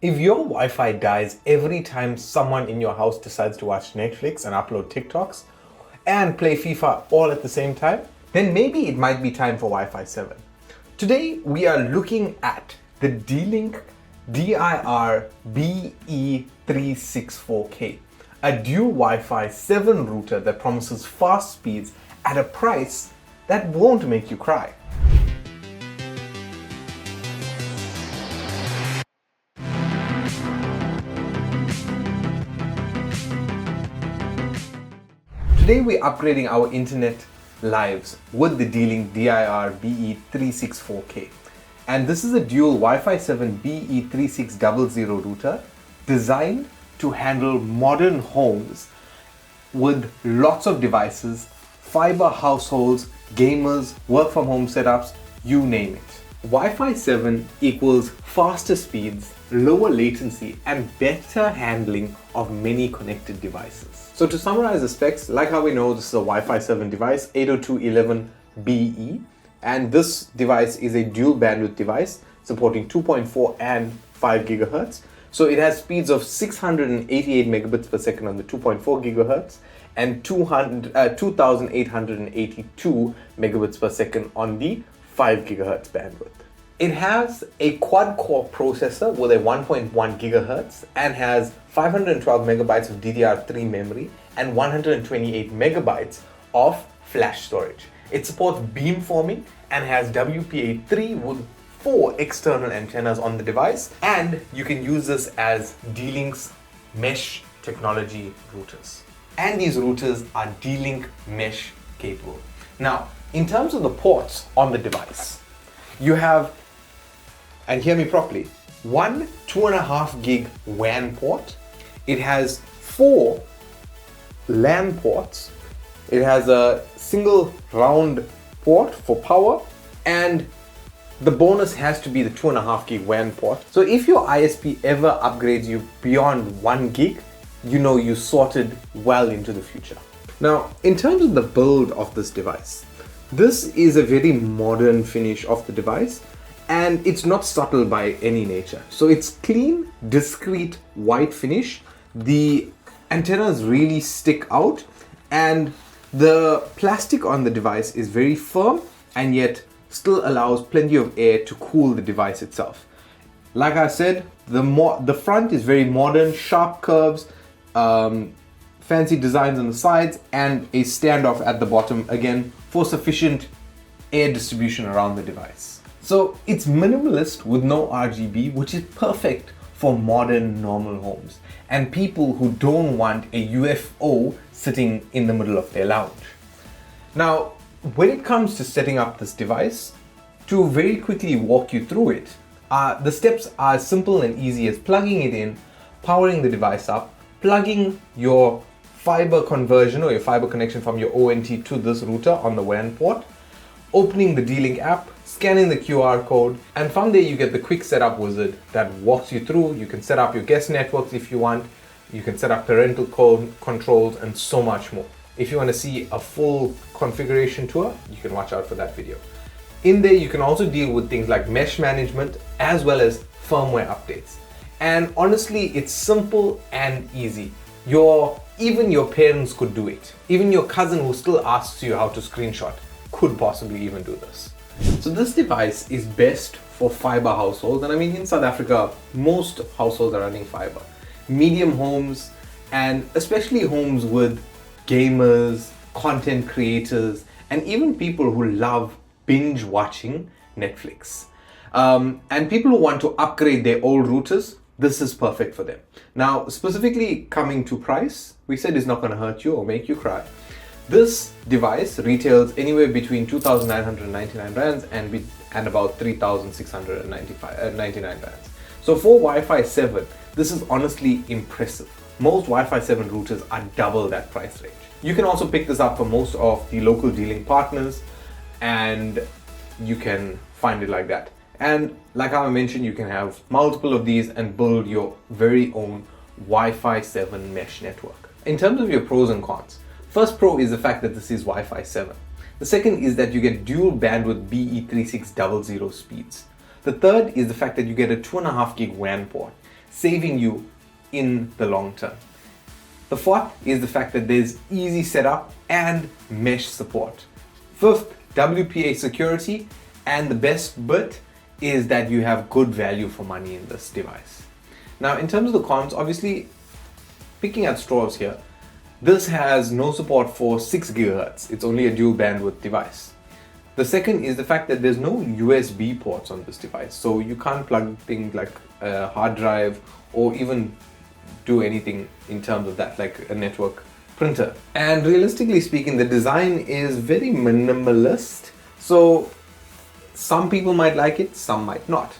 If your Wi-Fi dies every time someone in your house decides to watch Netflix and upload TikToks and play FIFA all at the same time, then maybe it might be time for Wi-Fi 7. Today we are looking at the D-Link Dir-BE364K, a dual Wi-Fi 7 router that promises fast speeds at a price that won't make you cry. Today we're upgrading our internet lives with the D-Link Dir-BE364K. And this is a dual Wi-Fi 7 BE3600 router designed to handle modern homes with lots of devices, fiber households, gamers, work from home setups, you name it. Wi-Fi 7 equals faster speeds, lower latency, and better handling of many connected devices. So to summarize the specs, like how we know this is a Wi-Fi 7 device, 802.11be, and this device is a dual bandwidth device supporting 2.4 and 5 gigahertz. So it has speeds of 688 megabits per second on the 2.4 gigahertz and 2882 megabits per second on the 5 gigahertz bandwidth. It has a quad-core processor with a 1.1 gigahertz and has 512 megabytes of DDR3 memory and 128 megabytes of flash storage. It supports beamforming and has WPA3 with 4 external antennas on the device, and you can use this as D-Link's mesh technology routers. And these routers are D-Link mesh capable. Now, in terms of the ports on the device, you have, and hear me properly, one 2.5 gig WAN port. It has 4 LAN ports. It has a single round port for power, and the bonus has to be the 2.5 gig WAN port. So if your ISP ever upgrades you beyond 1 gig, you know you sorted well into the future. Now, in terms of the build of this device, this is a very modern finish of the device, and it's not subtle by any nature. So it's clean, discreet white finish. The antennas really stick out, and the plastic on the device is very firm and yet still allows plenty of air to cool the device itself. Like I said, the front is very modern, sharp curves, fancy designs on the sides, and a standoff at the bottom, again, for sufficient air distribution around the device. So it's minimalist with no RGB, which is perfect for modern normal homes and people who don't want a UFO sitting in the middle of their lounge. Now, when it comes to setting up this device, to very quickly walk you through it, the steps are as simple and easy as plugging it in, powering the device up, plugging your fiber conversion or your fiber connection from your ONT to this router on the WAN port, opening the D-Link app, scanning the QR code, and from there you get the quick setup wizard that walks you through. You can set up your guest networks if you want, you can set up parental controls, and so much more. If you want to see a full configuration tour, you can watch out for that video. In there you can also deal with things like mesh management as well as firmware updates. And honestly, it's simple and easy. Even your parents could do it. Even your cousin who still asks you how to screenshot could possibly even do this. So this device is best for fiber households, and I mean in South Africa, most households are running fiber. Medium homes, and especially homes with gamers, content creators, and even people who love binge watching Netflix. And people who want to upgrade their old routers, this is perfect for them. Now, specifically coming to price, we said it's not going to hurt you or make you cry. This device retails anywhere between 2,999 rands and about 3,699 rands. So for Wi-Fi 7, this is honestly impressive. Most Wi-Fi 7 routers are double that price range. You can also pick this up for most of the local D-Link partners, and you can find it like that. And like I mentioned, you can have multiple of these and build your very own Wi-Fi 7 mesh network. In terms of your pros and cons, first pro is the fact that this is Wi-Fi 7. The second is that you get dual bandwidth BE3600 speeds. The third is the fact that you get a 2.5 gig WAN port. saving you in the long term. The fourth is the fact that there's easy setup and mesh support. Fifth, WPA security, and the best bit is that you have good value for money in this device. Now, in terms of the cons, obviously, picking at straws here, this has no support for 6 GHz. It's only a dual bandwidth device. The second is the fact that there's no USB ports on this device, so you can't plug things like a hard drive or even do anything in terms of that, like a network printer. And realistically speaking, the design is very minimalist, so some people might like it, some might not.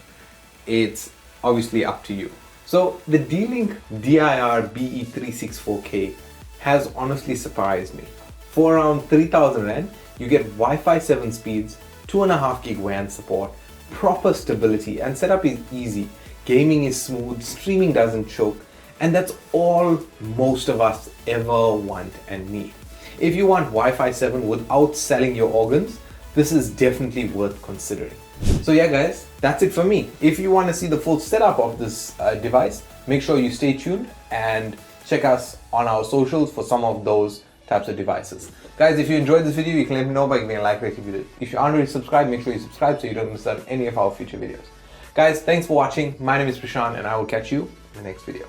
It's obviously up to you. So the D-Link Dir-BE364K has honestly surprised me. For around 3,000 Rand, you get Wi-Fi 7 speeds, 2.5 gig WAN support, proper stability, and setup is easy. Gaming is smooth, streaming doesn't choke, and that's all most of us ever want and need. If you want Wi-Fi 7 without selling your organs, this is definitely worth considering. So yeah guys, that's it for me. If you want to see the full setup of this device, make sure you stay tuned and check us on our socials for some of those types of devices. Guys, if you enjoyed this video, you can let me know by giving a like rate if you did. If you aren't already subscribed, make sure you subscribe so you don't miss out on any of our future videos. Guys, thanks for watching. My name is Prashant and I will catch you in the next video.